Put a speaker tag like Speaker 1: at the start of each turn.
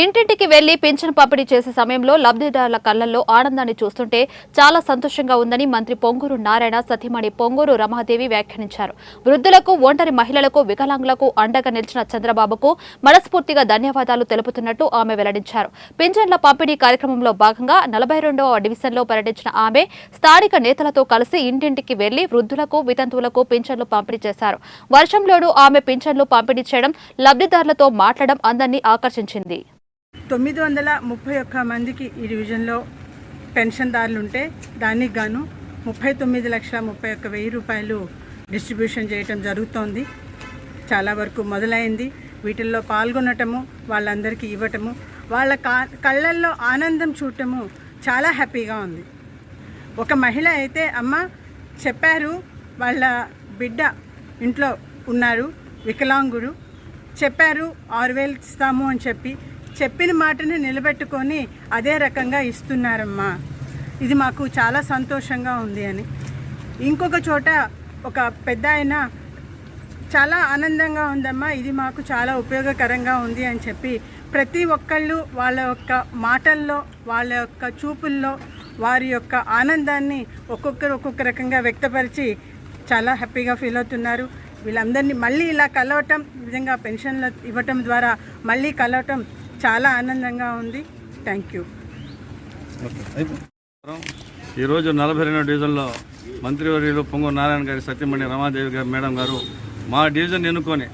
Speaker 1: ఇంటింటికి వెళ్లి పింఛను పంపిణీ చేసే సమయంలో లబ్ధిదారుల కళ్లల్లో ఆనందాన్ని చూస్తుంటే చాలా సంతోషంగా ఉందని మంత్రి పొంగూరు నారాయణ సతీమణి పొంగూరు రమాదేవి వ్యాఖ్యానించారు. వృద్ధులకు, ఒంటరి మహిళలకు, వికలాంగులకు అండగా నిలిచిన చంద్రబాబుకు మనస్ఫూర్తిగా ధన్యవాదాలు తెలుపుతున్నట్టు ఆమె వెల్లడించారు. పింఛన్ల పంపిణీ కార్యక్రమంలో భాగంగా 42వ డివిజన్లో పర్యటించిన ఆమె స్థానిక నేతలతో కలిసి ఇంటింటికి వెళ్లి వృద్ధులకు, వితంతువులకు పింఛన్లు పంపిణీ చేశారు. వర్షంలోనూ ఆమె పింఛన్లు పంపిణీ చేయడం, లబ్ధిదారులతో మాట్లాడడం అందరినీ ఆకర్షించింది.
Speaker 2: 931 మందికి ఈ డివిజన్లో పెన్షన్దారులు ఉంటే దానికి గాను 39,31,000 రూపాయలు డిస్ట్రిబ్యూషన్ చేయటం జరుగుతోంది. చాలా వరకు మొదలైంది. వీటిల్లో పాల్గొనటము, వాళ్ళందరికీ ఇవ్వటము, వాళ్ళ కళ్ళల్లో ఆనందం చూడటము చాలా హ్యాపీగా ఉంది. ఒక మహిళ అయితే అమ్మ చెప్పారు, వాళ్ళ బిడ్డ ఇంట్లో ఉన్నారు, వికలాంగుడు, చెప్పారు 6,000 ఇస్తాము అని చెప్పిన మాటని నిలబెట్టుకొని అదే రకంగా ఇస్తున్నారమ్మా. ఇది మాకు చాలా సంతోషంగా ఉంది అని. ఇంకొక చోట ఒక పెద్ద ఆయన చాలా ఆనందంగా ఉందమ్మా, ఇది మాకు చాలా ఉపయోగకరంగా ఉంది అని చెప్పి ప్రతి ఒక్కళ్ళు వాళ్ళ యొక్క మాటల్లో, వాళ్ళ యొక్క చూపుల్లో వారి యొక్క ఆనందాన్ని ఒక్కొక్క రకంగా వ్యక్తపరిచి చాలా హ్యాపీగా ఫీల్ అవుతున్నారు. వీళ్ళందరినీ మళ్ళీ ఇలా కలవటం, ఈ విధంగా పెన్షన్లు ఇవ్వటం ద్వారా మళ్ళీ కలవటం చాలా ఆనందంగా ఉంది. Thank you.
Speaker 3: ఈరోజు 42వ డివిజన్లో మంత్రివర్యులు పొంగూరు నారాయణ గారి సత్యమణి రమాదేవి గారు మేడం గారు మా డివిజన్ ఎన్నుకొని